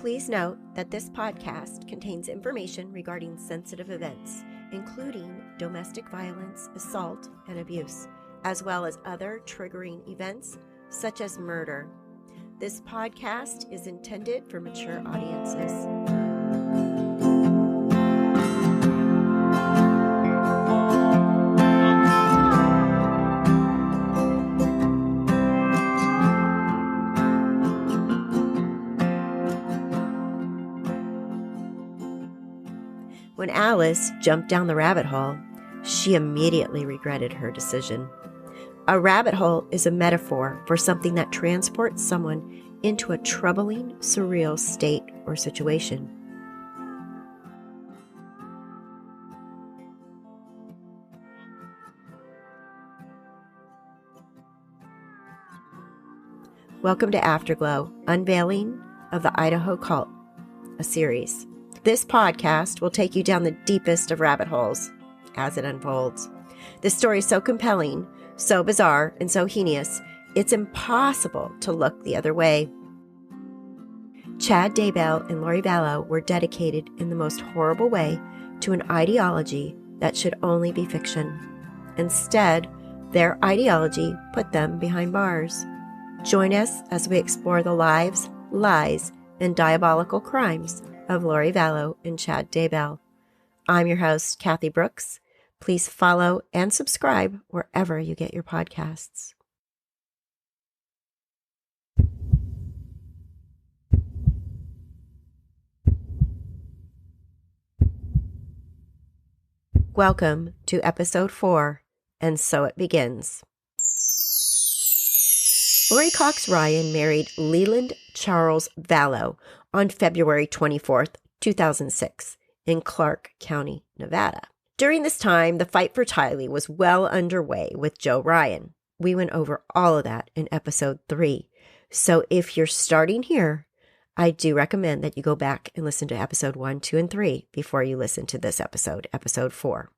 Please note that this podcast contains information regarding sensitive events, including domestic violence, assault, and abuse, as well as other triggering events such as murder. This podcast is intended for mature audiences. When Alice jumped down the rabbit hole, she immediately regretted her decision. A rabbit hole is a metaphor for something that transports someone into a troubling, surreal state or situation. Welcome to Afterglow, Unveiling of the Idaho Cult, a series. This podcast will take you down the deepest of rabbit holes as it unfolds. This story is so compelling, so bizarre, and so heinous, it's impossible to look the other way. Chad Daybell and Lori Vallow were dedicated in the most horrible way to an ideology that should only be fiction. Instead, their ideology put them behind bars. Join us as we explore the lives, lies, and diabolical crimes of Lori Vallow and Chad Daybell. I'm your host, Kathy Brooks. Please follow and subscribe wherever you get your podcasts. Welcome to episode 4, and so it begins. Lori Cox Ryan married Leland Charles Vallow on February 24th, 2006, in Clark County, Nevada. During this time, the fight for Tylee was well underway with Joe Ryan. We went over all of that in episode 3. So if you're starting here, I do recommend that you go back and listen to episode 1, 2, and 3 before you listen to this episode, episode 4.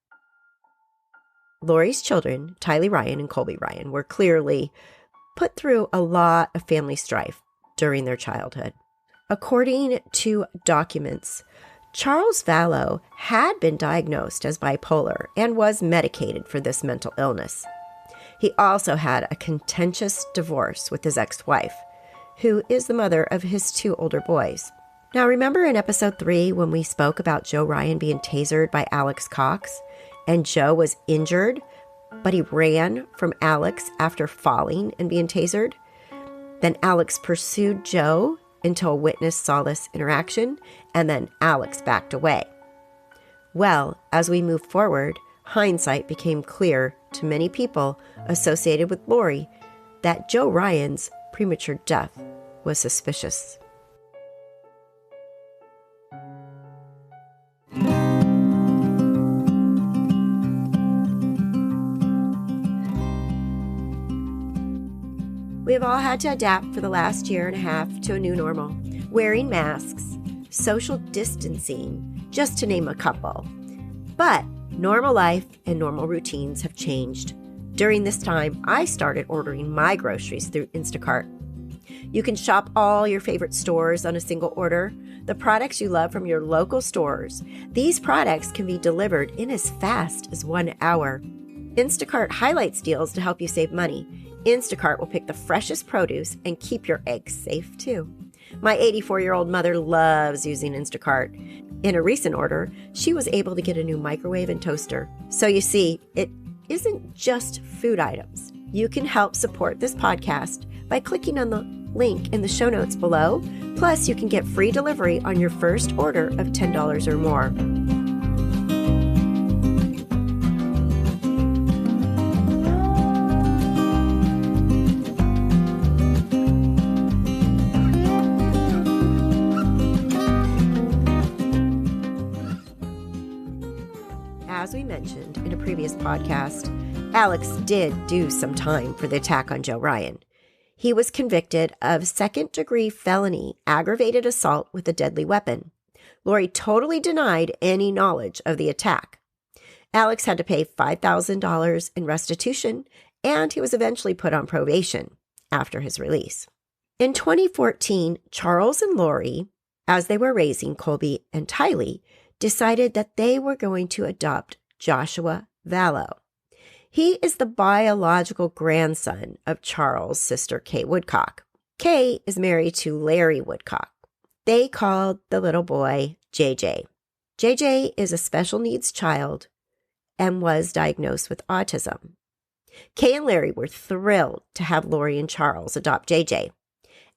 Lori's children, Tylee Ryan and Colby Ryan, were clearly put through a lot of family strife during their childhood. According to documents, Charles Vallow had been diagnosed as bipolar and was medicated for this mental illness. He also had a contentious divorce with his ex-wife, who is the mother of his 2 older boys. Now, remember in episode 3 when we spoke about Joe Ryan being tasered by Alex Cox, and Joe was injured, but he ran from Alex after falling and being tasered? Then Alex pursued Joe until a witness saw this interaction, and then Alex backed away. Well, as we moved forward, hindsight became clear to many people associated with Lori that Joe Ryan's premature death was suspicious. We have all had to adapt for the last year and a half to a new normal, wearing masks, social distancing, just to name a couple. But normal life and normal routines have changed. During this time, I started ordering my groceries through Instacart. You can shop all your favorite stores on a single order, the products you love from your local stores. These products can be delivered in as fast as 1 hour. Instacart highlights deals to help you save money. Instacart will pick the freshest produce and keep your eggs safe too. My 84-year-old mother loves using Instacart. In a recent order, she was able to get a new microwave and toaster. So you see, it isn't just food items. You can help support this podcast by clicking on the link in the show notes below. Plus, you can get free delivery on your first order of $10 or more. As we mentioned in a previous podcast, Alex did do some time for the attack on Joe Ryan. He was convicted of second-degree felony aggravated assault with a deadly weapon. Lori totally denied any knowledge of the attack. Alex had to pay $5,000 in restitution, and he was eventually put on probation after his release. In 2014, Charles and Lori as they were raising, Colby and Tylee decided that they were going to adopt Joshua Vallow. He is the biological grandson of Charles' sister, Kay Woodcock. Kay is married to Larry Woodcock. They called the little boy JJ. JJ is a special needs child and was diagnosed with autism. Kay and Larry were thrilled to have Lori and Charles adopt JJ.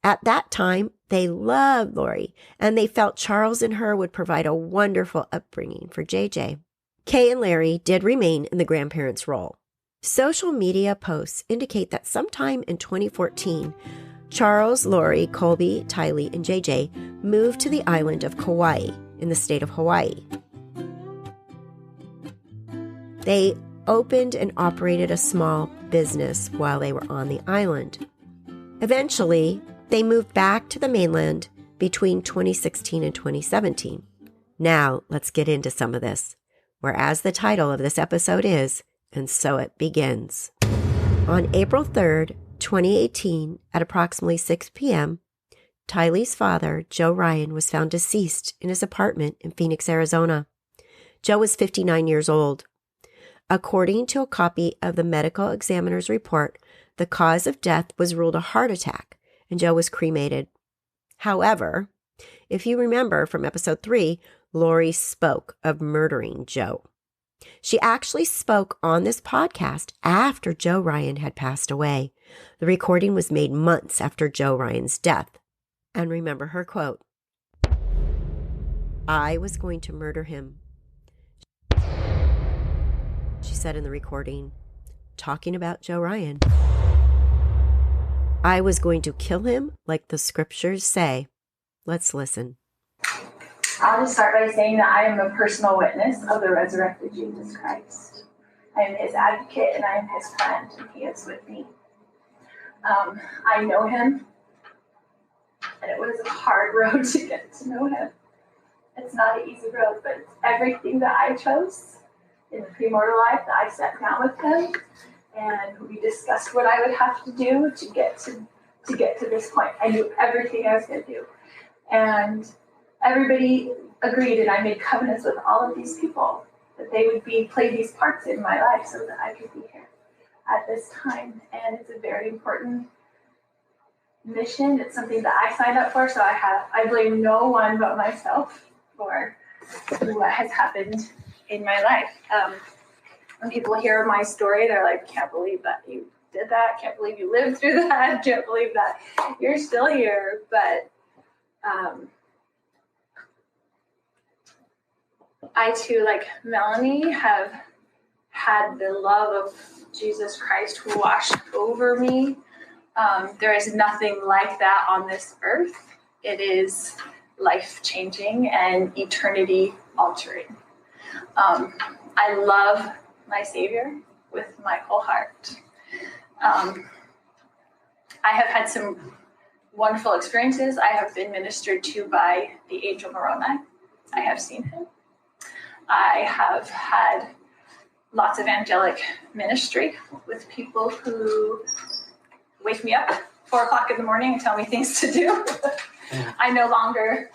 At that time, they loved Lori, and they felt Charles and her would provide a wonderful upbringing for JJ. Kay and Larry did remain in the grandparents' role. Social media posts indicate that sometime in 2014, Charles, Lori, Colby, Tylee, and JJ moved to the island of Kauai in the state of Hawaii. They opened and operated a small business while they were on the island. Eventually, they moved back to the mainland between 2016 and 2017. Now, let's get into some of this, whereas the title of this episode is, And So It Begins. On April 3rd, 2018, at approximately 6 p.m., Tylee's father, Joe Ryan, was found deceased in his apartment in Phoenix, Arizona. Joe was 59 years old. According to a copy of the medical examiner's report, the cause of death was ruled a heart attack, and Joe was cremated. However, if you remember from episode 3, Lori spoke of murdering Joe. She actually spoke on this podcast after Joe Ryan had passed away. The recording was made months after Joe Ryan's death. And remember her quote, "I was going to murder him," she said in the recording, talking about Joe Ryan. "I was going to kill him like the scriptures say." Let's listen. I'll just start by saying that I am a personal witness of the resurrected Jesus Christ. I am his advocate and I am his friend, and he is with me. I know him, and it was a hard road to get to know him. It's not an easy road, but it's everything that I chose in the premortal life that I sat down with him, and we discussed what I would have to do to get to this point. I knew everything I was going to do, and everybody agreed, and I made covenants with all of these people that they would play these parts in my life so that I could be here at this time. And it's a very important mission. It's something that I signed up for, so I blame no one but myself for what has happened in my life. When people hear my story, they're like, "Can't believe that you did that. Can't believe you lived through that. Can't believe that you're still here." But I too, like Melanie, have had the love of Jesus Christ wash over me. There is nothing like that on this earth. It is life-changing and eternity-altering. I love my Savior with my whole heart. I have had some wonderful experiences. I have been ministered to by the angel Moroni. I have seen him. I have had lots of angelic ministry with people who wake me up 4 o'clock in the morning and tell me things to do. I no longer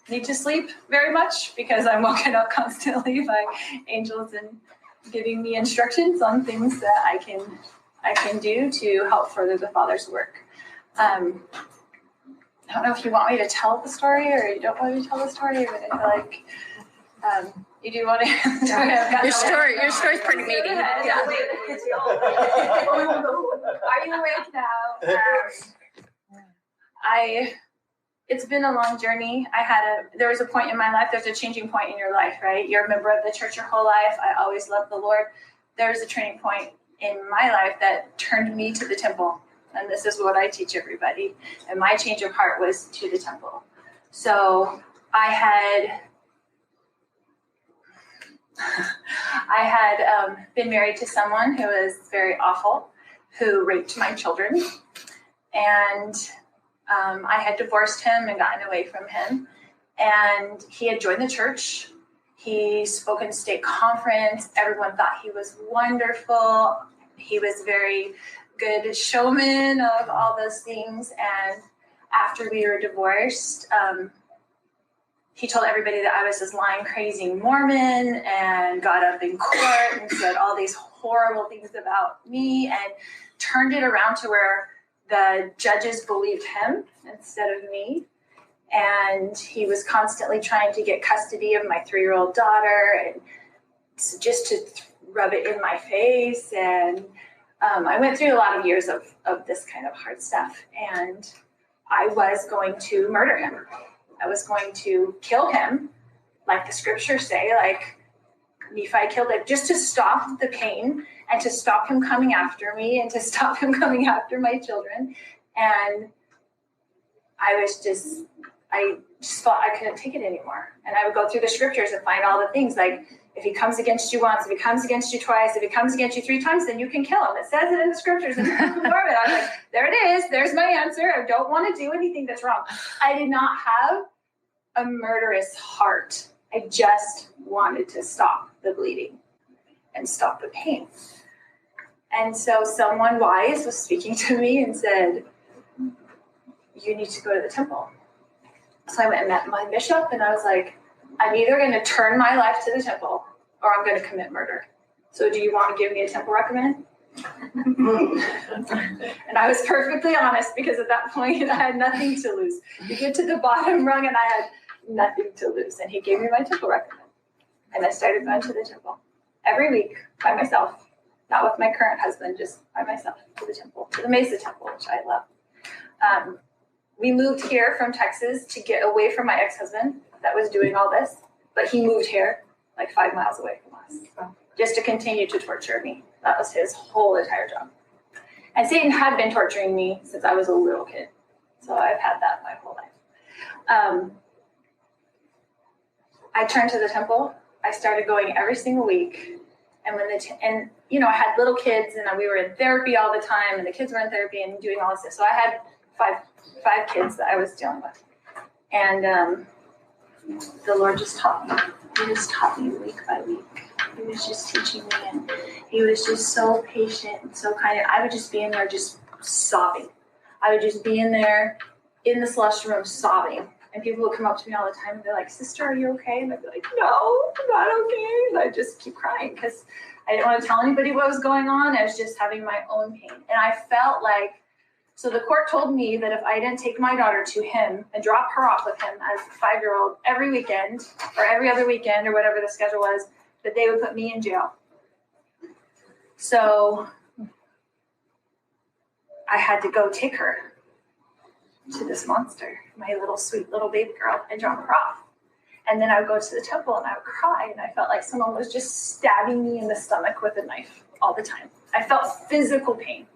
need to sleep very much because I'm woken up constantly by angels and giving me instructions on things that I can do to help further the Father's work. I don't know if you want me to tell the story or you don't want me to tell the story, but I feel like you do want to. Your story's pretty meaty. Yeah. Are you awake now? It's been a long journey. There was a point in my life. There's a changing point in your life, right? You're a member of the church your whole life. I always loved the Lord. There's a turning point in my life that turned me to the temple. And this is what I teach everybody. And my change of heart was to the temple. So I had been married to someone who was very awful, who raped my children. And I had divorced him and gotten away from him. And he had joined the church. He spoke in state conference. Everyone thought he was wonderful. He was very good showman of all those things. And after we were divorced, he told everybody that I was this lying, crazy Mormon, and got up in court and said all these horrible things about me, and turned it around to where the judges believed him instead of me. And he was constantly trying to get custody of my 3-year-old daughter, and just to rub it in my face. And I went through a lot of years of this kind of hard stuff, and I was going to murder him. I was going to kill him, like the scriptures say, like Nephi killed him, just to stop the pain and to stop him coming after me and to stop him coming after my children. And I just thought I couldn't take it anymore. And I would go through the scriptures and find all the things, like, if he comes against you once, if he comes against you twice, if he comes against you 3 times, then you can kill him. It says it in the scriptures. And I was like, there it is. There's my answer. I don't want to do anything that's wrong. I did not have a murderous heart. I just wanted to stop the bleeding and stop the pain. And so someone wise was speaking to me and said, you need to go to the temple. So I went and met my bishop, and I was like, I'm either going to turn my life to the temple or I'm going to commit murder. So do you want to give me a temple recommend? And I was perfectly honest, because at that point I had nothing to lose. You get to the bottom rung and I had nothing to lose. And he gave me my temple recommend. And I started going to the temple every week by myself, not with my current husband, just by myself, to the temple, to the Mesa Temple, which I love. We moved here from Texas to get away from my ex-husband that was doing all this, but he moved here like 5 miles away from us just to continue to torture me. That was his whole entire job. And Satan had been torturing me since I was a little kid. So I've had that my whole life. I turned to the temple. I started going every single week. And I had little kids, and we were in therapy all the time, and the kids were in therapy and doing all this stuff. So I had five kids that I was dealing with. And the Lord just taught me. He just taught me week by week. He was just teaching me, and he was just so patient and so kind. And I would just be in there just sobbing. I would just be in there in the celestial room sobbing. And people would come up to me all the time, and they're like, sister, are you okay? And I'd be like, no, I'm not okay. And I'd just keep crying because I didn't want to tell anybody what was going on. I was just having my own pain. And I felt like, so the court told me that if I didn't take my daughter to him and drop her off with him as a 5-year-old every weekend or every other weekend or whatever the schedule was, that they would put me in jail. So I had to go take her to this monster, my little sweet little baby girl, and drop her off. And then I would go to the temple and I would cry, and I felt like someone was just stabbing me in the stomach with a knife all the time. I felt physical pain.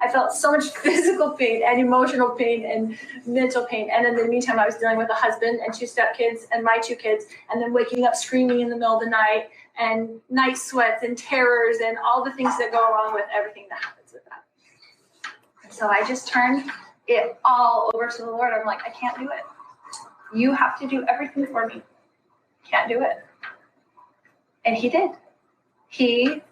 I felt so much physical pain and emotional pain and mental pain. And in the meantime, I was dealing with a husband and 2 stepkids and my 2 kids, and then waking up screaming in the middle of the night, and night sweats and terrors and all the things that go along with everything that happens with that. And so I just turned it all over to the Lord. I'm like, I can't do it. You have to do everything for me. Can't do it. And he did. He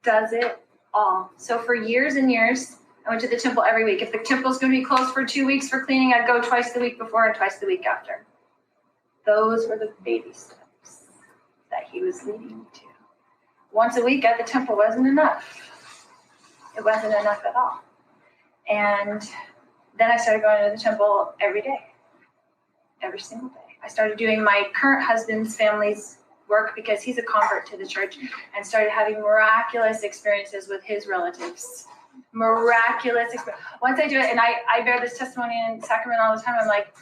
does it all. So for years and years, I went to the temple every week. If the temple's going to be closed for 2 weeks for cleaning, I'd go twice the week before and twice the week after. Those were the baby steps that he was leading me to. Once a week at the temple wasn't enough. It wasn't enough at all. And then I started going to the temple every day, every single day. I started doing my current husband's family's work because he's a convert to the church, and started having miraculous experiences with his relatives. Miraculous experience. Once I do it, and I bear this testimony in Sacramento all the time, I'm like,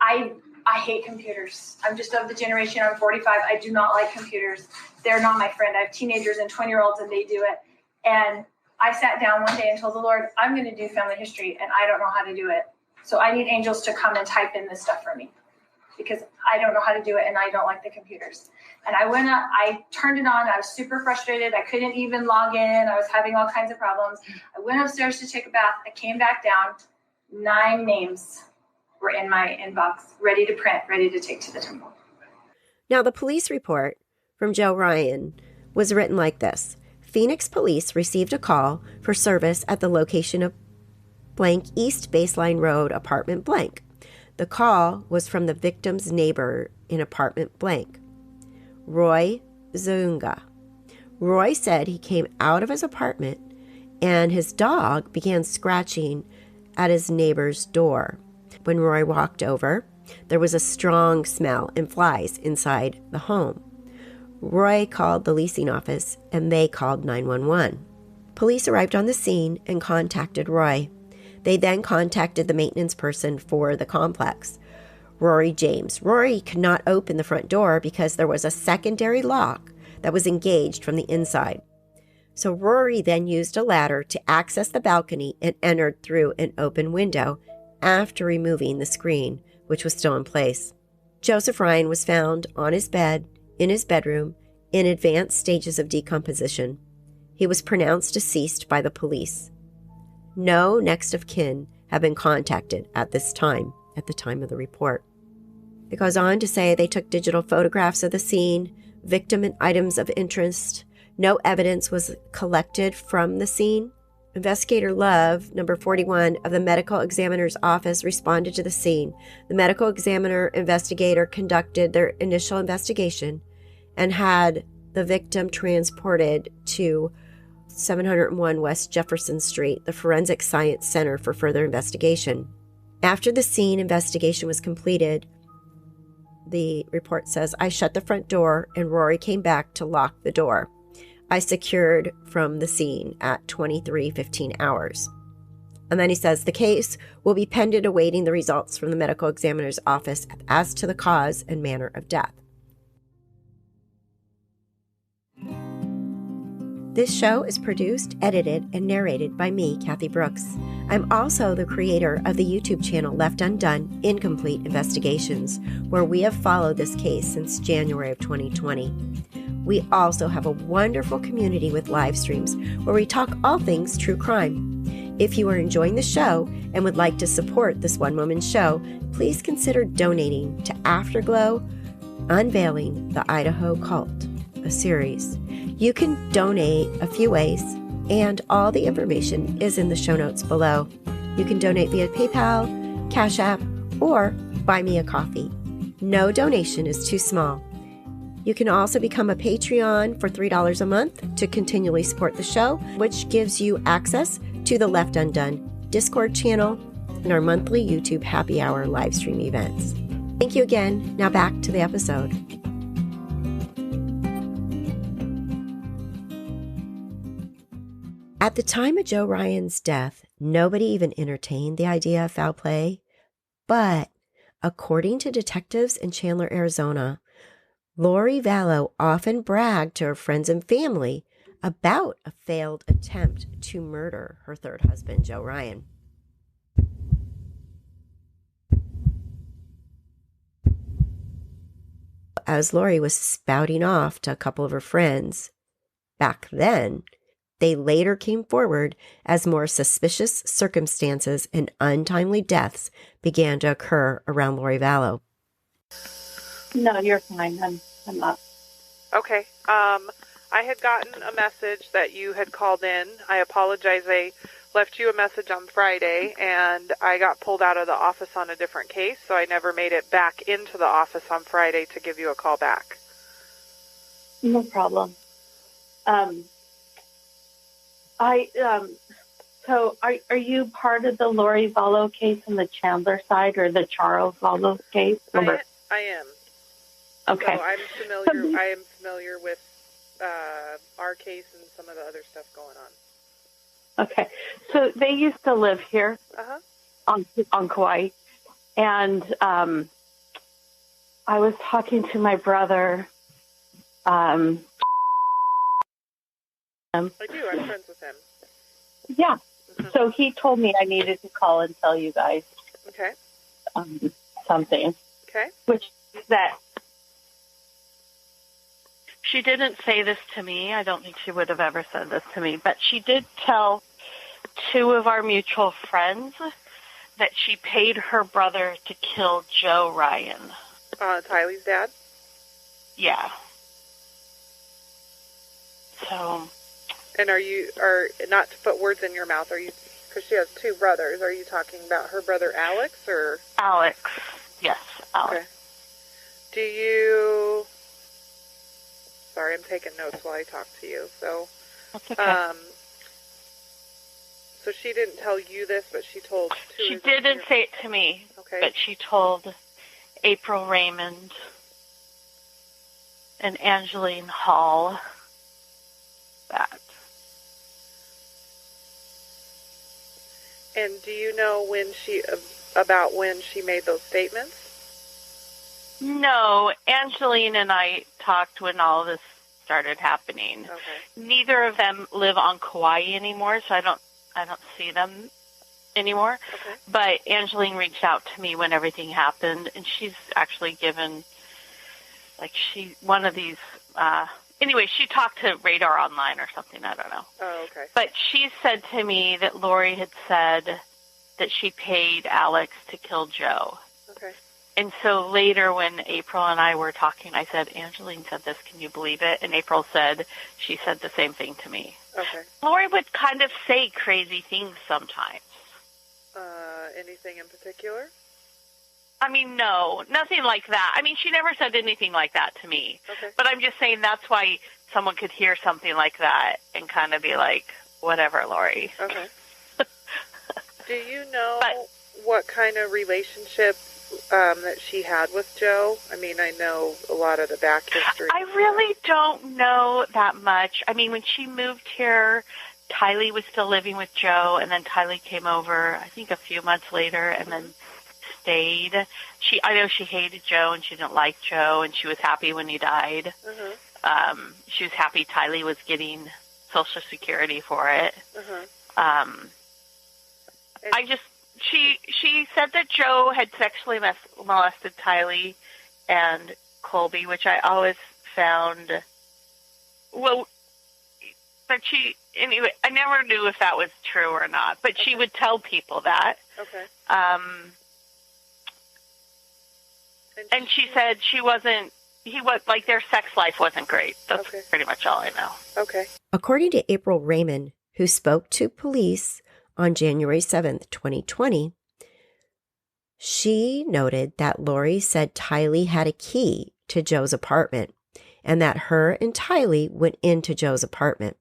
I hate computers. I'm just of the generation, I'm 45. I do not like computers. They're not my friend. I have teenagers and 20-year-olds, and they do it. And I sat down one day and told the Lord, I'm going to do family history, and I don't know how to do it. So I need angels to come and type in this stuff for me, because I don't know how to do it, and I don't like the computers. And I went up, I turned it on. I was super frustrated. I couldn't even log in. I was having all kinds of problems. I went upstairs to take a bath. I came back down. 9 names were in my inbox, ready to print, ready to take to the temple. Now, the police report from Joe Ryan was written like this. Phoenix police received a call for service at the location of blank East Baseline Road, apartment blank. The call was from the victim's neighbor in apartment blank, Roy Zunga. Roy said he came out of his apartment and his dog began scratching at his neighbor's door. When Roy walked over, there was a strong smell and flies inside the home. Roy called the leasing office and they called 911. Police arrived on the scene and contacted Roy. They then contacted the maintenance person for the complex, Rory James. Rory could not open the front door because there was a secondary lock that was engaged from the inside. So Rory then used a ladder to access the balcony and entered through an open window after removing the screen, which was still in place. Joseph Ryan was found on his bed in his bedroom in advanced stages of decomposition. He was pronounced deceased by the police. No next of kin have been contacted at the time of the report. It goes on to say they took digital photographs of the scene, victim and items of interest. No evidence was collected from the scene. Investigator Love, number 41 of the medical examiner's office, responded to the scene. The medical examiner investigator conducted their initial investigation and had the victim transported to 701 West Jefferson Street, the Forensic Science Center, for further investigation. After the scene investigation was completed, the report says, I shut the front door and Rory came back to lock the door. I secured from the scene at 23:15 hours. And then he says, the case will be pending awaiting the results from the medical examiner's office as to the cause and manner of death. This show is produced, edited, and narrated by me, Kathy Brooks. I'm also the creator of the YouTube channel Left Undone, Incomplete Investigations, where we have followed this case since January of 2020. We also have a wonderful community with live streams where we talk all things true crime. If you are enjoying the show and would like to support this one-woman show, please consider donating to Afterglow, Unveiling the Idaho Cult, a series. You can donate a few ways, and all the information is in the show notes below. You can donate via PayPal, Cash App, or buy me a coffee. No donation is too small. You can also become a Patreon for $3 a month to continually support the show, which gives you access to the Left Undone Discord channel and our monthly YouTube happy hour live stream events. Thank you again. Now back to the episode. At the time of Joe Ryan's death, nobody even entertained the idea of foul play. But according to detectives in Chandler, Arizona, Lori Vallow often bragged to her friends and family about a failed attempt to murder her third husband, Joe Ryan. As Lori was spouting off to a couple of her friends back then, they later came forward as more suspicious circumstances and untimely deaths began to occur around Lori Vallow. No, you're fine. I'm up. Okay. I had gotten a message that you had called in. I apologize. I left you a message on Friday, and I got pulled out of the office on a different case, so I never made it back into the office on Friday to give you a call back. No problem. So are you part of the Lori Vallow case on the Chandler side or the Charles Vallow case? I am. Okay. So I am familiar with our case and some of the other stuff going on. Okay. So they used to live here on Kauai. And I was talking to my brother. I do. I'm friends with him. Yeah. Mm-hmm. So he told me I needed to call and tell you guys something. Okay. Which is that she didn't say this to me. I don't think she would have ever said this to me. But she did tell two of our mutual friends that she paid her brother to kill Joe Ryan. Tylee's dad? Yeah. So... And are not to put words in your mouth, are you, because she has two brothers, are you talking about her brother Alex or? Alex. Yes, Alex. Okay. Do you... Sorry, I'm taking notes while I talk to you. So, That's okay. so she didn't tell you this, but she told two. She didn't say it to me, Okay. but she told April Raymond and Angeline Hall that. And do you know about when she made those statements? No, Angeline and I talked when all of this started happening. Okay. Neither of them live on Kauai anymore, so I don't see them anymore. Okay. But Angeline reached out to me when everything happened, and she's actually given, one of these, anyway, she talked to Radar Online or something, I don't know. Oh, okay. But she said to me that Lori had said that she paid Alex to kill Joe. Okay. And so later when April and I were talking, I said, Angeline said this, can you believe it? And April said, she said the same thing to me. Okay. Lori would kind of say crazy things sometimes. Anything in particular? I mean, no, nothing like that. I mean, she never said anything like that to me. Okay. But I'm just saying that's why someone could hear something like that and kind of be like, whatever, Lori. Okay. Do you know what kind of relationship that she had with Joe? I mean, I know a lot of the back history. I really don't know that much. I mean, when she moved here, Tylee was still living with Joe, and then Tylee came over, I think, a few months later, and then stayed. I know she hated Joe, and she didn't like Joe, and she was happy when he died. Mm-hmm. She was happy Tylee was getting Social Security for it. Mm-hmm. She said that Joe had sexually molested Tylee and Colby, which I always found, but anyway, I never knew if that was true or not, but she would tell people that. Okay. And she said their sex life wasn't great. That's pretty much all I know. Okay. According to April Raymond, who spoke to police on January 7th, 2020, she noted that Lori said Tylee had a key to Joe's apartment and that her and Tylee went into Joe's apartment.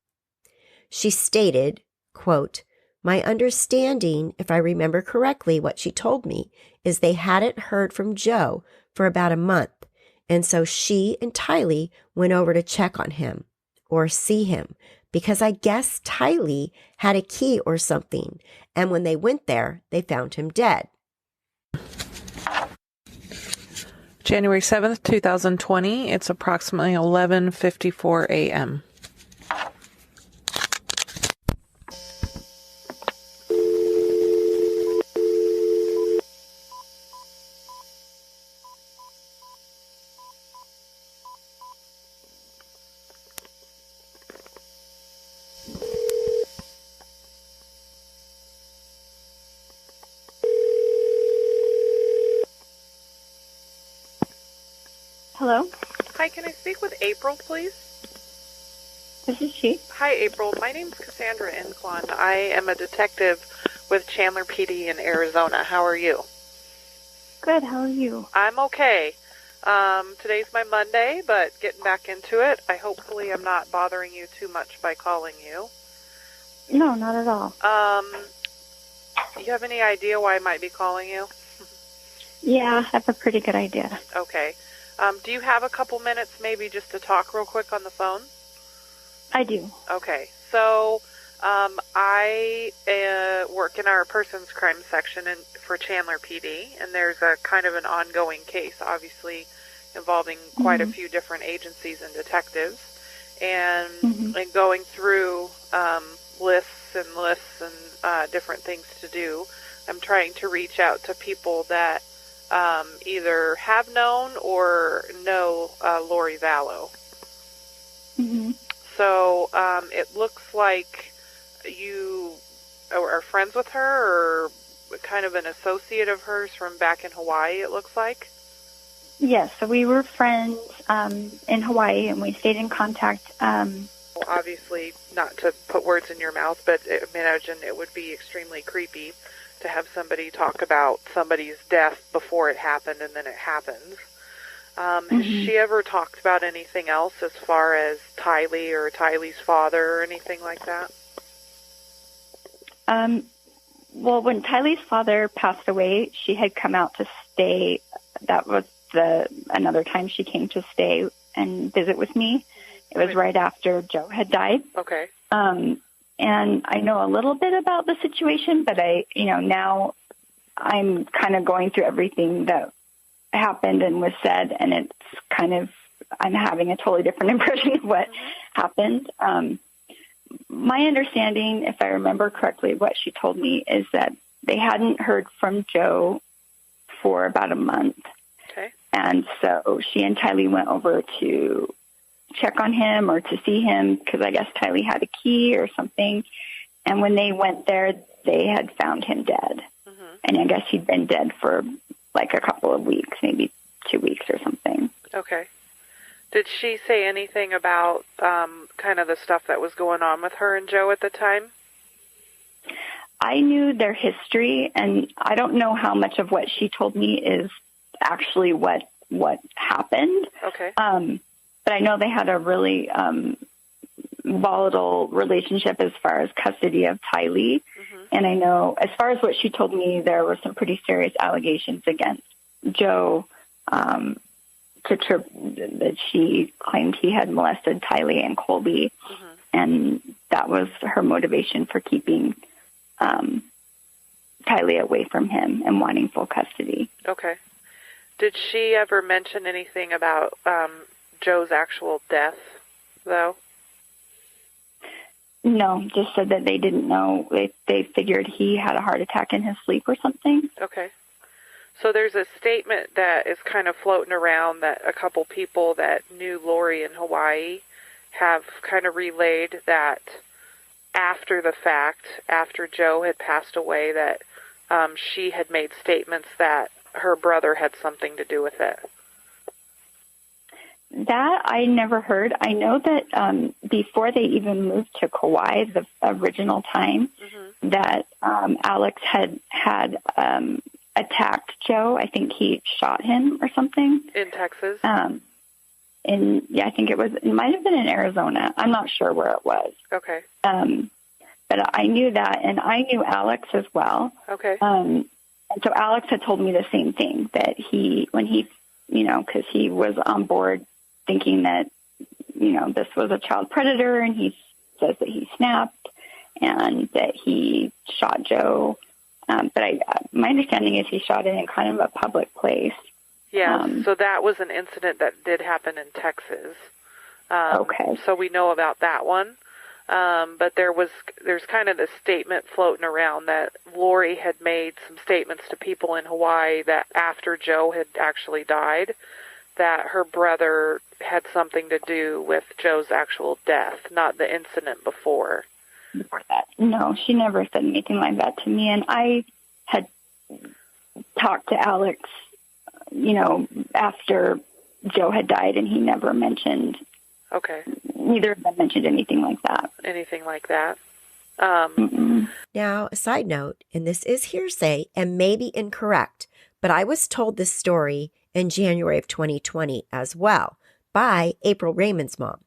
She stated, quote, "My understanding, if I remember correctly what she told me, is they hadn't heard from Joe for about a month, and so she and Tylee went over to check on him or see him because I guess Tylee had a key or something, and when they went there, they found him dead." January 7th, 2020. It's approximately 11:54 a.m. Hello? Hi, can I speak with April, please? This is she. Hi, April. My name's Cassandra Inclon. I am a detective with Chandler PD in Arizona. How are you? Good, how are you? I'm okay. Today's my Monday, but getting back into it. Hopefully I'm not bothering you too much by calling you. No, not at all. You have any idea why I might be calling you? Yeah, I have a pretty good idea. Okay. Do you have a couple minutes maybe just to talk real quick on the phone? I do. Okay. So, I work in our persons crime section for Chandler PD, and there's a kind of an ongoing case, obviously, involving quite a few different agencies and detectives, and going through lists and different things to do. I'm trying to reach out to people that either have known or know Lori Vallow. So it looks like you are friends with her, or kind of an associate of hers from back in Hawaii, it looks like. Yes, so we were friends in Hawaii, and we stayed in contact. Obviously, not to put words in your mouth, but I imagine it would be extremely creepy to have somebody talk about somebody's death before it happened and then it happens. Has she ever talked about anything else as far as Tylee or Tylee's father or anything like that? Well, when Tylee's father passed away, she had come out to stay. That was another time she came to stay and visit with me. It was right after Joe had died. Okay. And I know a little bit about the situation, but now I'm kind of going through everything that happened and was said, and it's kind of, I'm having a totally different impression of what happened. My understanding, if I remember correctly, what she told me is that they hadn't heard from Joe for about a month. Okay. And so she and Tylee went over to check on him or to see him because I guess Tylee had a key or something. And when they went there, they had found him dead. And I guess he'd been dead for like a couple of weeks, maybe 2 weeks or something. Okay. Did she say anything about kind of the stuff that was going on with her and Joe at the time? I knew their history, and I don't know how much of what she told me is actually what happened. Okay. But I know they had a really volatile relationship as far as custody of Tylee. And I know, as far as what she told me, there were some pretty serious allegations against Joe that she claimed he had molested Tylee and Colby. And that was her motivation for keeping Tylee away from him and wanting full custody. Okay. Did she ever mention anything about Joe's actual death, though? No, just said that they didn't know. They figured he had a heart attack in his sleep or something. Okay. So there's a statement that is kind of floating around that a couple people that knew Lori in Hawaii have kind of relayed that after the fact, after Joe had passed away, that she had made statements that her brother had something to do with it. That I never heard. I know that before they even moved to Kauai, the original time, that Alex had attacked Joe. I think he shot him or something. In Texas? I think it might have been in Arizona. I'm not sure where it was. Okay. But I knew that, and I knew Alex as well. Okay. And so Alex had told me the same thing, that when he, because he was on board thinking that, this was a child predator, and he says that he snapped and that he shot Joe. But my understanding is he shot it in kind of a public place. Yeah, so that was an incident that did happen in Texas. Okay. So we know about that one. But there's kind of this statement floating around that Lori had made some statements to people in Hawaii that after Joe had actually died, that her brother had something to do with Joe's actual death, not the incident before. Before that. No, she never said anything like that to me. And I had talked to Alex, after Joe had died, and he never mentioned. Okay. Neither of them mentioned anything like that. Anything like that. Now, a side note, and this is hearsay and maybe incorrect, but I was told this story in January of 2020 as well by April Raymond's mom.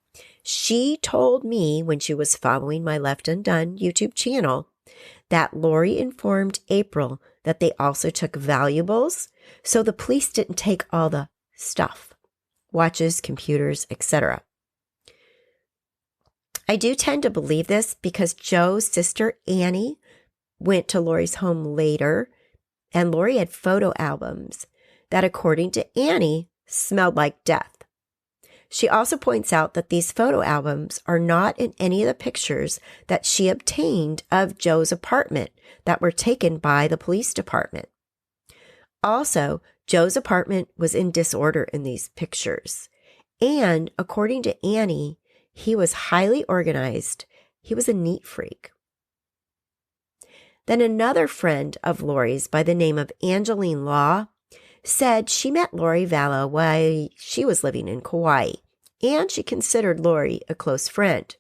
She told me when she was following my Left Undone YouTube channel that Lori informed April that they also took valuables, so the police didn't take all the stuff, watches, computers, etc. I do tend to believe this because Joe's sister Annie went to Lori's home later, and Lori had photo albums that, according to Annie, smelled like death. She also points out that these photo albums are not in any of the pictures that she obtained of Joe's apartment that were taken by the police department. Also, Joe's apartment was in disorder in these pictures. And according to Annie, he was highly organized. He was a neat freak. Then another friend of Lori's by the name of Angeline Law said she met Lori Vallow while she was living in Kauai, and she considered Lori a close friend.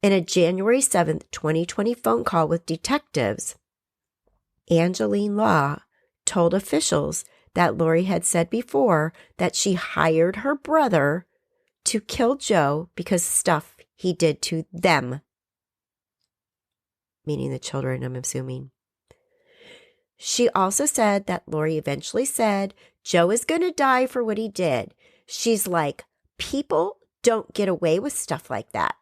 In a January 7th, 2020 phone call with detectives, Angeline Law told officials that Lori had said before that she hired her brother to kill Joe because stuff he did to them, meaning the children, I'm assuming. She also said that Lori eventually said Joe is going to die for what he did. She's like, people don't get away with stuff like that.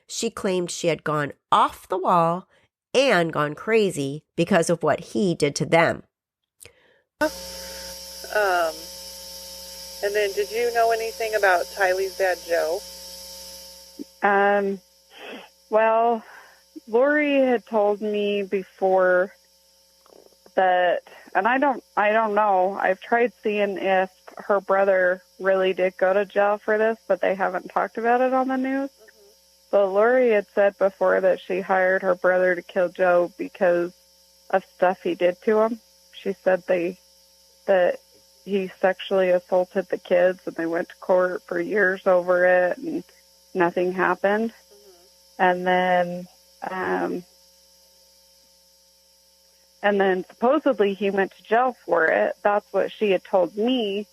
She claimed she had gone off the wall and gone crazy because of what he did to them. And then did you know anything about Tylee's dad, Joe? Well, Lori had told me before that, and I don't know. I've tried seeing if her brother really did go to jail for this, but they haven't talked about it on the news. So Lori had said before that she hired her brother to kill Joe because of stuff he did to him. She said that he sexually assaulted the kids, and they went to court for years over it, and nothing happened. And then supposedly he went to jail for it. That's what she had told me.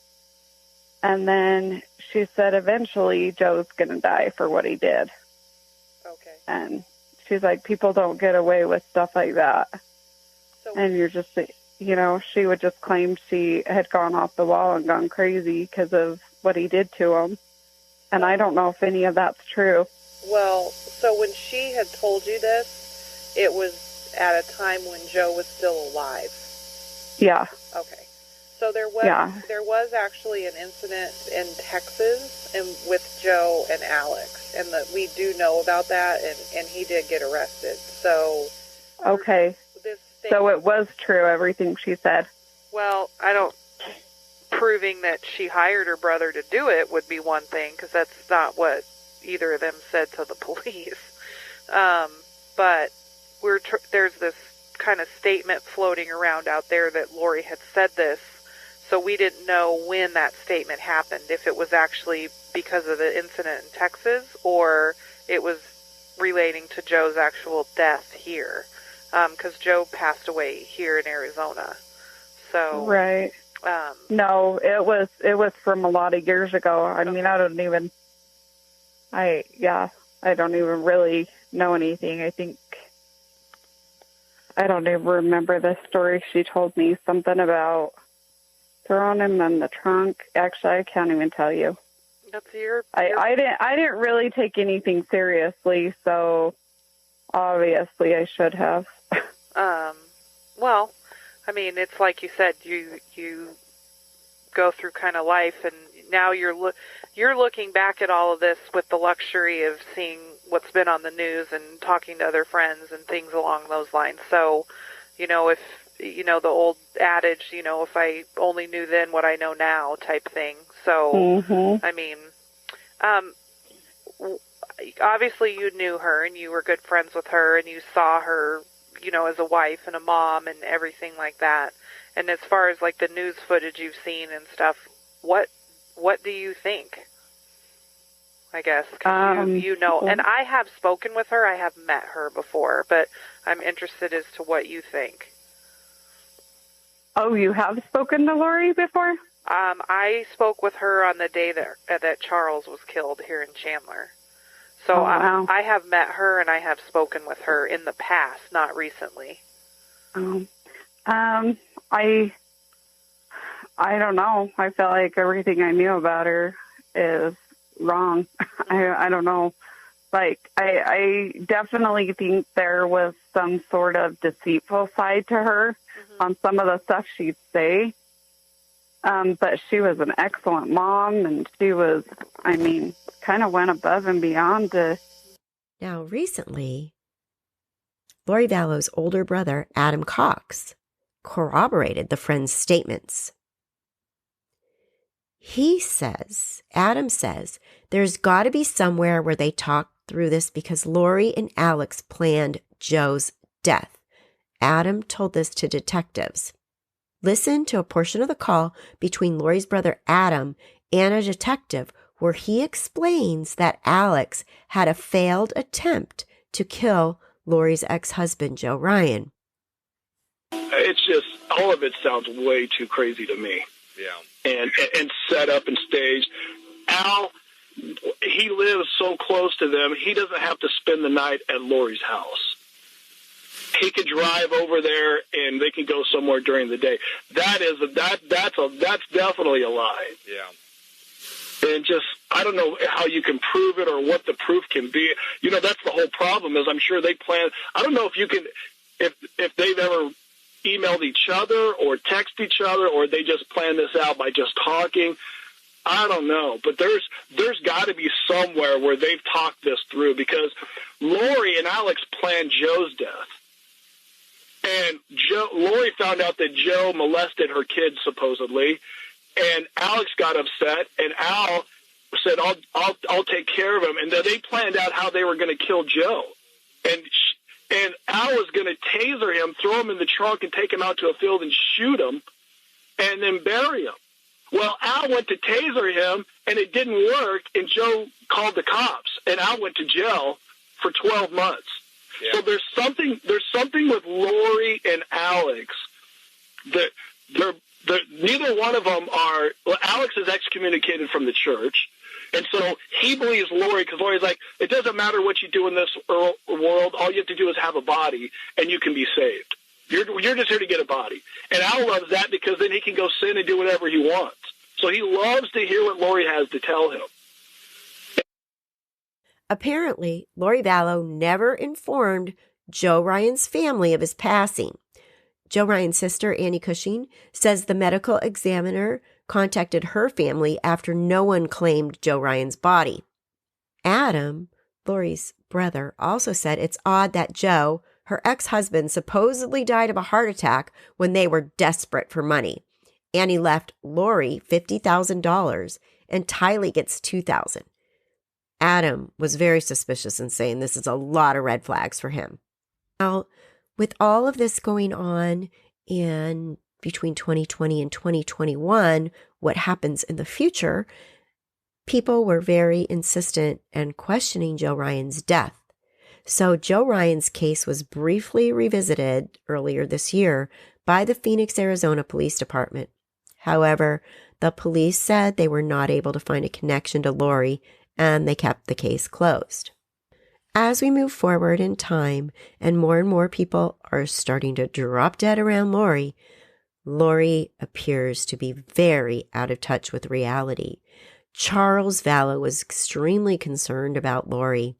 And then she said eventually Joe's going to die for what he did. Okay. And she's like, people don't get away with stuff like that. So, and you're just, she would just claim she had gone off the wall and gone crazy because of what he did to him. And I don't know if any of that's true. Well, so when she had told you this, it was at a time when Joe was still alive. Yeah. Okay. So there was actually an incident in Texas with Joe and Alex, and that we do know about that, and he did get arrested. So okay. So it was true, everything she said. Well, proving that she hired her brother to do it would be one thing, because that's not what either of them said to the police. But there's this kind of statement floating around out there that Lori had said this, so we didn't know when that statement happened, if it was actually because of the incident in Texas or it was relating to Joe's actual death here, because Joe passed away here in Arizona. So right. No, it was from a lot of years ago. I mean, I don't even really know anything. I don't even remember the story she told me, something about throwing him in the trunk. Actually, I can't even tell you. That's your... I didn't really take anything seriously, so obviously I should have. Well, I mean, it's like you said, you go through kind of life, and now you're looking back at all of this with the luxury of seeing what's been on the news and talking to other friends and things along those lines. So, if, the old adage, if I only knew then what I know now type thing. So, I mean, obviously you knew her and you were good friends with her and you saw her, as a wife and a mom and everything like that. And as far as like the news footage you've seen and stuff, what do you think? I guess, 'cause and I have spoken with her. I have met her before, but I'm interested as to what you think. Oh, you have spoken to Lori before? I spoke with her on the day that Charles was killed here in Chandler. So wow. I have met her and I have spoken with her in the past, not recently. I don't know. I felt like everything I knew about her is wrong. I don't know. Like, I definitely think there was some sort of deceitful side to her on some of the stuff she'd say. But she was an excellent mom, and she was, kind of went above and beyond to... Now, recently, Lori Vallow's older brother, Adam corroborated the friend's statements. Adam says, there's got to be somewhere where they talked through this because Lori and Alex planned Joe's death. Adam told this to detectives. Listen to a portion of the call between Lori's brother Adam and a detective where he explains that Alex had a failed attempt to kill Lori's ex-husband, Joe Ryan. it's just, all of it sounds way too crazy to me. Yeah. And set up and staged. Al, he lives so close to them, he doesn't have to spend the night at Lori's house. He could drive over there and they can go somewhere during the day. That's definitely a lie. Yeah. And just, I don't know how you can prove it or what the proof can be. You know, that's the whole problem is I'm sure they plan. I don't know if you can, if they've ever emailed each other or text each other or they just plan this out by just talking. I don't know, but there's got to be somewhere where they've talked this through because Lori and Alex planned Joe's death. And Lori found out that Joe molested her kids supposedly, and Alex got upset, and Al said, "I'll take care of him." And then they planned out how they were going to kill Joe, and Al was going to taser him, throw him in the trunk, and take him out to a field and shoot him, and then bury him. Well, Al went to taser him, and it didn't work, and Joe called the cops, and Al went to jail for 12 months. Yeah. So there's something with Lori and Alex that neither one of them are. Well, Alex is excommunicated from the church, and so he believes Lori because Lori's like, it doesn't matter what you do in this world. All you have to do is have a body, and you can be saved. You're just here to get a body. And Al loves that because then he can go sin and do whatever he wants. So he loves to hear what Lori has to tell him. Apparently, Lori Vallow never informed Joe Ryan's family of his passing. Joe Ryan's sister, Annie Cushing, says the medical examiner contacted her family after no one claimed Joe Ryan's body. Adam, Lori's brother, also said it's odd that Joe, her ex-husband, supposedly died of a heart attack when they were desperate for money. Annie left Lori $50,000 and Tylee gets $2,000. Adam was very suspicious and saying this is a lot of red flags for him. Now, with all of this going on in between 2020 and 2021, what happens in the future, people were very insistent and questioning Joe Ryan's death. So Joe Ryan's case was briefly revisited earlier this year by the Phoenix, Arizona Police Department. However, the police said they were not able to find a connection to Lori, and they kept the case closed. As we move forward in time and more people are starting to drop dead around Lori, Lori appears to be very out of touch with reality. Charles Vallow was extremely concerned about Lori,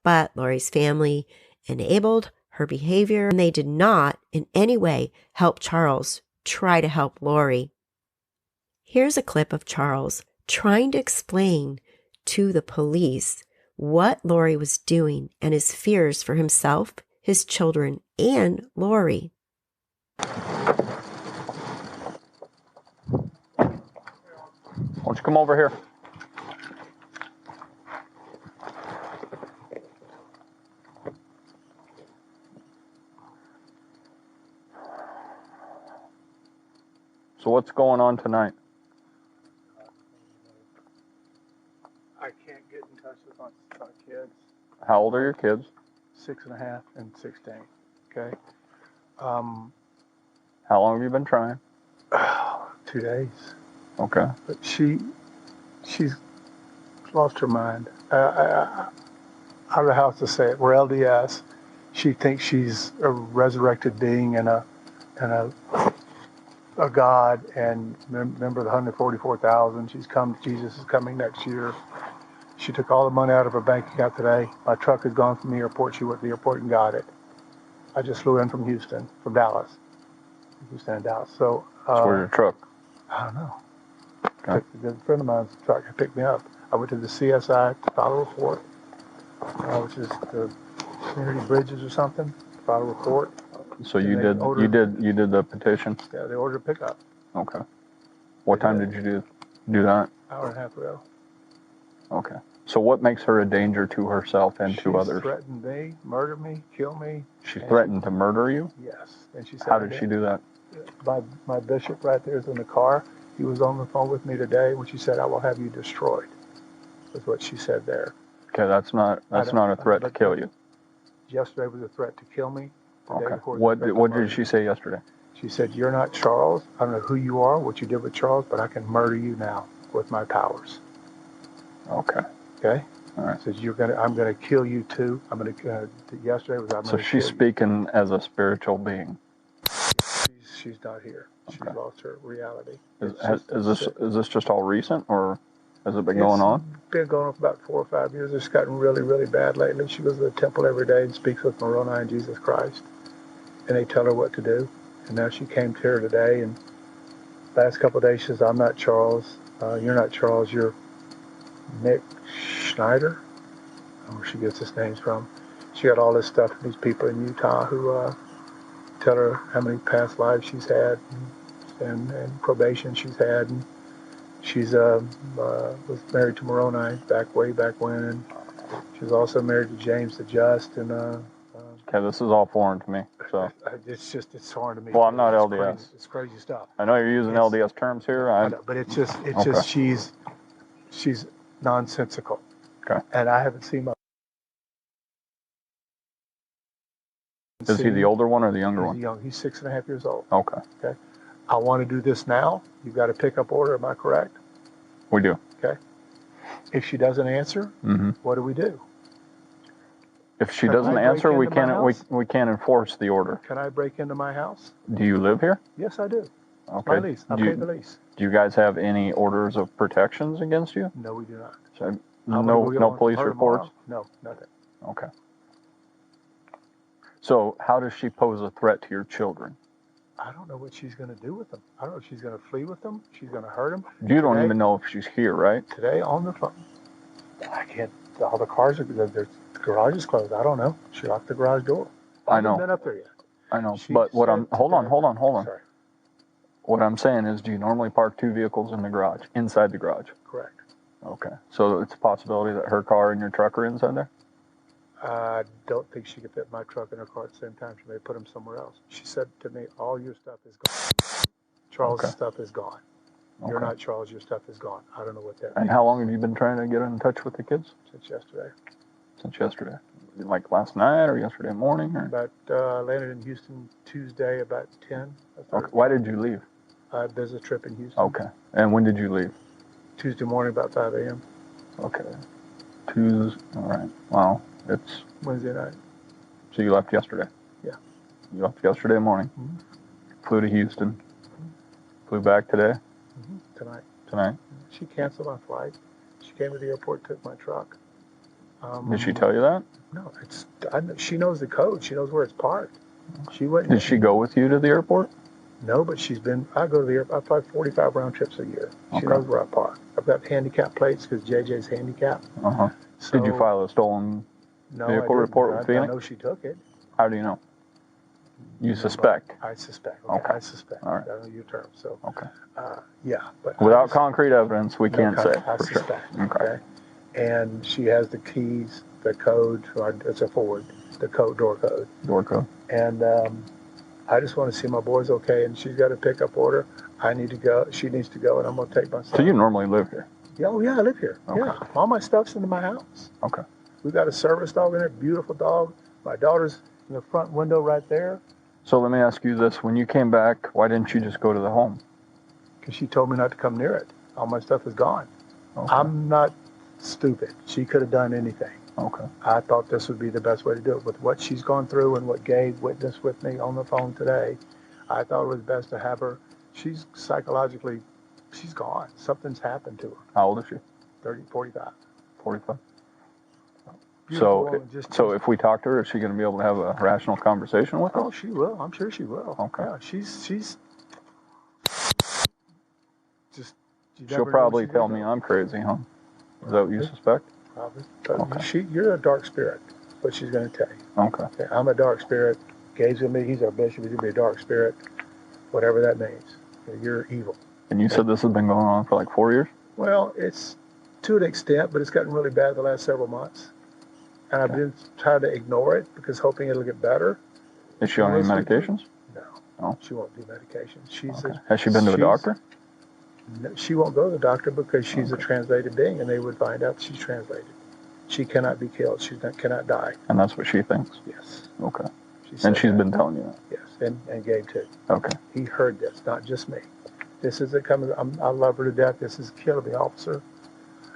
but Lori's family enabled her behavior, and they did not in any way help Charles try to help Lori. Here's a clip of Charles trying to explain to the police what Lori was doing and his fears for himself, his children, and Lori. Why don't you come over here? So what's going on tonight? I can't get in touch with my kids. How old are your kids? 6.5 and 16. Okay. How long have you been trying? 2 days. Okay. But she's lost her mind. I don't know how to say it. We're LDS. She thinks she's a resurrected being and a God, and remember the 144,000. Jesus is coming next year. She took all the money out of her bank account today. My truck has gone from the airport. She went to the airport and got it. I just flew in from Dallas. Houston and Dallas. So where's your truck? I don't know. Okay. A friend of mine's truck picked me up. I went to the CSI to file a report, which is the community bridges or something. To file a report. So you did the petition? Yeah, they ordered a pickup. Okay. What time did you do that? Hour and a half ago. Okay. So what makes her a danger to herself and to others? She threatened me, murder me, kill me. She threatened to murder you? Yes. And she said, how did she do that? My bishop right there is in the car. He was on the phone with me today when she said, "I will have you destroyed." That's what she said there. Okay, that's not a threat to kill you. Yesterday was a threat to kill me. The day Okay. before What the did murder. she say yesterday? She said, "You're not Charles. I don't know who you are, what you did with Charles, but I can murder you now with my powers." Okay. Okay. All right. Says I'm gonna kill you too. Yesterday was I'm So gonna she's kill you. speaking as a spiritual being. She's not here. Okay. She's lost her reality. Is this just all recent, or has it been going on? It's been going on for about 4 or 5 years. It's gotten really, really bad lately. She goes to the temple every day and speaks with Moroni and Jesus Christ, and they tell her what to do. And now she came to her today, and last couple of days she says, "I'm not Charles. You're not Charles. You're Nick Schneider." I don't know where she gets his names from. She got all this stuff from these people in Utah who tell her how many past lives she's had and probation she's had. And she's was married to Moroni way back when. And she was also married to James the Just. And Okay, this is all foreign to me. So it's foreign to me. Well, I'm not it's LDS. Crazy. It's crazy stuff. I know you're using LDS terms here. I know, but it's just she's nonsensical. Okay. And I haven't seen my. Is he the older one or the younger one? He's young. He's 6.5 years old. Okay. Okay. I want to do this now. You've got a pickup order. Am I correct? We do. Okay. If she doesn't answer, what do we do? If she Can doesn't I answer, break we into my can't house? we can't enforce the order. Can I break into my house? Do you live here? Yes, I do. Okay. My lease. I paid the lease. Do you guys have any orders of protections against you? No, we do not. So, no police reports? No, nothing. Okay. So how does she pose a threat to your children? I don't know what she's going to do with them. I don't know if she's going to flee with them. She's going to hurt them. You don't even know if she's here, right? Today on the phone. I can't. All the cars the garage is closed. I don't know. She locked the garage door. I know. haven't been up there yet. I know. But what I'm hold on. Sorry. What I'm saying is, do you normally park two vehicles in the garage, inside the garage? Correct. Okay. So it's a possibility that her car and your truck are inside there? I don't think she could fit my truck and her car at the same time. She may put them somewhere else. She said to me, "All your stuff is gone. Charles' stuff is gone. You're not Charles. Your stuff is gone." I don't know what that means. And how long have you been trying to get in touch with the kids? Since yesterday. Since yesterday. Like last night or yesterday morning? Or? Landed in Houston Tuesday about 10. Okay. Why did you leave? There's a trip in Houston. Okay. And when did you leave? Tuesday morning about 5 a.m. Okay. Tuesday. All right. Wow. It's Wednesday night. So you left yesterday? Yeah. You left yesterday morning. Flew to Houston. Flew back today? Tonight. She canceled my flight. She came to the airport, took my truck. Did she tell you that? No. She knows the code. She knows where it's parked. She went. Did she go with you to the airport? No, but she's been. I go to the airport. I fly 45 round trips a year. She knows where I park. I've got handicap plates because JJ's handicapped. Did you file a stolen vehicle report with Phoenix? I know she took it. How do you know? You suspect? I suspect. Okay. I suspect. All right. I don't know your term. So. Okay. Yeah, but without concrete evidence, we can't say. I suspect. Sure. Okay. And she has the keys, the code. It's a Ford. The code, door code. Door code. And I just want to see my boys okay. And she's got a pickup order. I need to go. She needs to go, and I'm going to take my son. So you normally live here? Yeah. Oh yeah, I live here. Okay. Yeah. All my stuff's in my house. Okay. We've got a service dog in there. Beautiful dog. My daughter's in the front window right there. So let me ask you this. When you came back, why didn't you just go to the home? Because she told me not to come near it. All my stuff is gone. Okay. I'm not stupid. She could have done anything. Okay. I thought this would be the best way to do it. With what she's gone through and what Gabe witnessed with me on the phone today, I thought it was best to have her. She's psychologically, she's gone. Something's happened to her. How old is she? 45. 45. Beautiful So if we talk to her, is she going to be able to have a rational conversation with us? Oh, she will. I'm sure she will. Okay. Yeah, she's just. She'll probably tell me I'm crazy, huh? Is that what you suspect? Probably. But you're a dark spirit. That's what she's going to tell you. Okay. I'm a dark spirit. Gabe's going to be. He's our bishop. He's going to be a dark spirit. Whatever that means. You're evil. And you said this has been going on for like 4 years? Well, it's to an extent, but it's gotten really bad the last several months. And I've been trying to ignore it because hoping it'll get better. Is she on any medications? No. Oh. She won't do medications. Has she been to a doctor? No, she won't go to the doctor because she's a translated being, and they would find out she's translated. She cannot be killed. She cannot die. And that's what she thinks? Yes. Okay. And she's been telling you that? Yes, and Gabe too. Okay. He heard this, not just me. This isn't coming, I love her to death. This is killing me, officer.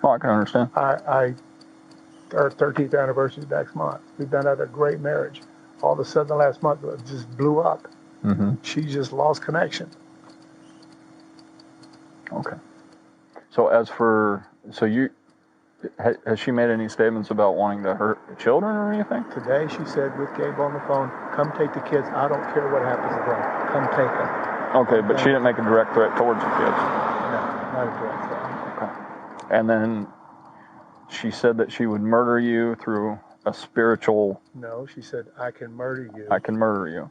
Oh, I can understand. Our 13th anniversary next month. We've been at a great marriage. All of a sudden, the last month, it just blew up. Mm-hmm. She just lost connection. Okay. So has she made any statements about wanting to hurt children or anything? Today, she said with Gabe on the phone, come take the kids. I don't care what happens to them. Come take them. Okay, but she didn't make a direct threat towards the kids? No, not a direct threat. Okay. And then she said that she would murder you through a spiritual... No, she said, I can murder you. I can murder you.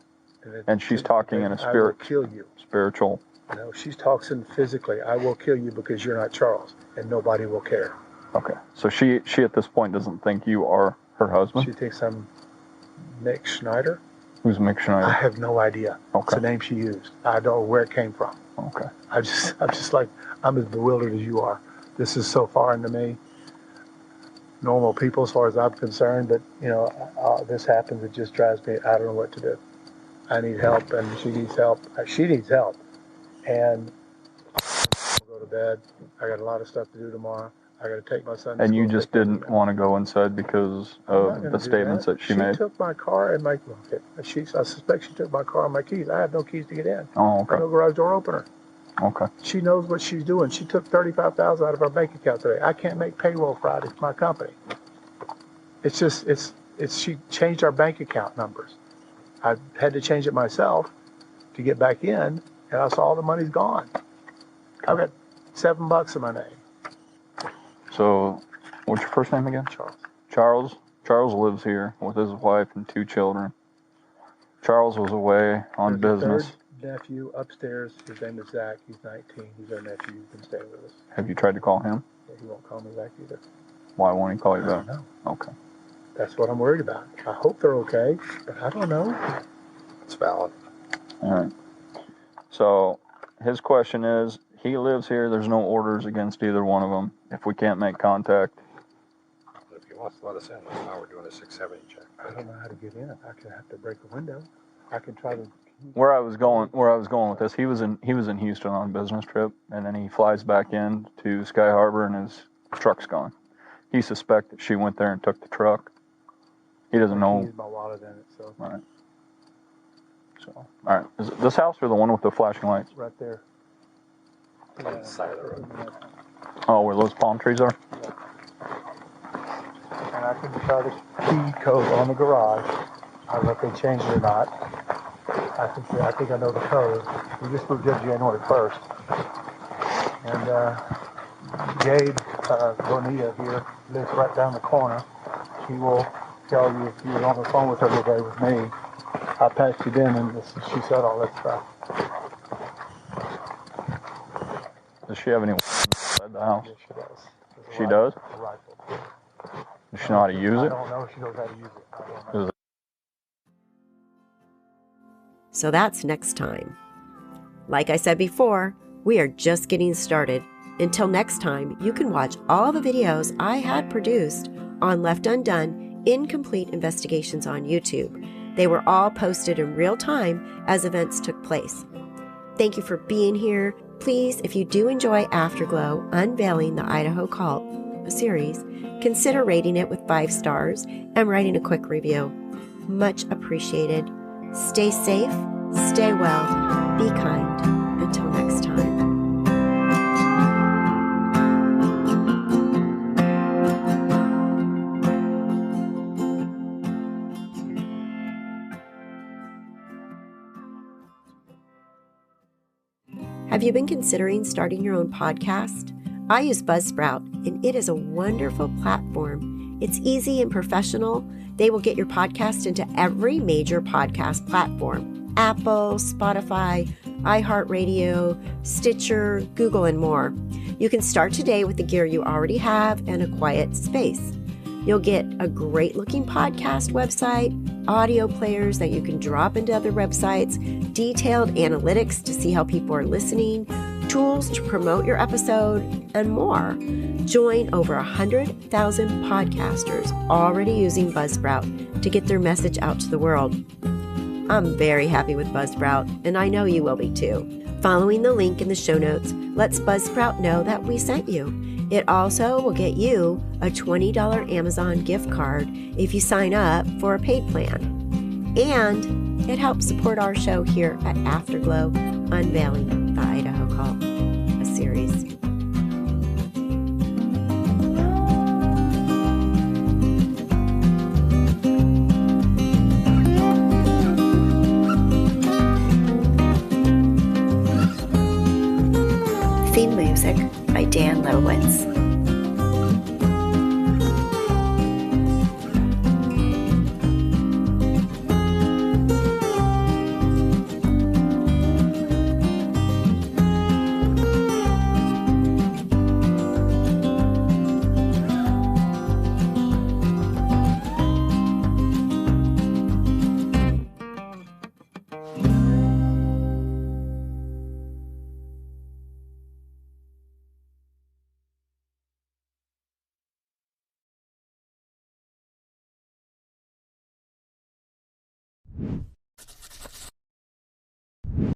And she's talking in a spirit... I will kill you. Spiritual... No, she's talking physically. I will kill you because you're not Charles, and nobody will care. Okay. So she at this point doesn't think you are her husband? She thinks I'm Mick Schneider. Who's Mick Schneider? I have no idea. Okay. It's the name she used. I don't know where it came from. Okay. I'm just like, I'm as bewildered as you are. This is so foreign to me. Normal people, as far as I'm concerned, but this happens. It just drives me. I don't know what to do. I need help, and she needs help. She needs help, and I'll go to bed. I got a lot of stuff to do tomorrow. I got to take my son to And school. you just didn't want to go inside because of the statements that she made? She took my car and I suspect she took my car and my keys. I have no keys to get in. Oh, okay. No garage door opener. Okay. She knows what she's doing. She took $35,000 out of our bank account today. I can't make payroll Friday for my company. She changed our bank account numbers. I had to change it myself to get back in, and I saw all the money's gone. I've got $7 in my name. So, what's your first name again? Charles. Charles lives here with his wife and 2 children. Charles was away on business. Third nephew upstairs. His name is Zach. He's 19. He's our nephew. He's been staying with us. Have you tried to call him? Yeah, he won't call me back either. Why won't he call you back? I don't know. Okay. That's what I'm worried about. I hope they're okay, but I don't know. It's valid. All right. So, his question is, he lives here. There's no orders against either one of them. If we can't make contact. If he wants to let us in, now we're doing a 670 check. I don't know how to get in. I could have to break a window. I can try to. Where I was going with this, he was in Houston on a business trip, and then he flies back in to Sky Harbor, and his truck's gone. He suspects that she went there and took the truck. He doesn't know. My wallet in it, so. All right. So, all right. Is it this house or the one with the flashing lights? Right there. On the side of the road. Oh, where those palm trees are? Yeah. And I can try the key code on the garage. I don't know if they changed it or not. I think I know the code. We just moved in January 1st. And Gabe Bonilla here lives right down the corner. He will tell you if you were on the phone with her today with me. I patched it in and she said all that stuff. Does she have any inside the house? Yes, she does. She does? A rifle. Does she know how to use it? I don't know if she knows how to use it. I don't know. So that's next time. Like I said before, we are just getting started. Until next time, you can watch all the videos I had produced on Left Undone Incomplete Investigations on YouTube. They were all posted in real time as events took place. Thank you for being here. Please, if you do enjoy Afterglow, Unveiling the Idaho Cult series, consider rating it with 5 stars and writing a quick review. Much appreciated. Stay safe, stay well, be kind. Until next time. Have you been considering starting your own podcast? I use Buzzsprout, and it is a wonderful platform. It's easy and professional. They will get your podcast into every major podcast platform: Apple, Spotify, iHeartRadio, Stitcher, Google, and more. You can start today with the gear you already have and a quiet space. You'll get a great-looking podcast website, audio players that you can drop into other websites, detailed analytics to see how people are listening, tools to promote your episode, and more. Join over 100,000 podcasters already using Buzzsprout to get their message out to the world. I'm very happy with Buzzsprout, and I know you will be too. Following the link in the show notes lets Buzzsprout know that we sent you. It also will get you a $20 Amazon gift card if you sign up for a paid plan. And it helps support our show here at Afterglow, Unveiling the Idaho Cult, a series. Theme music by Dan Lowitz.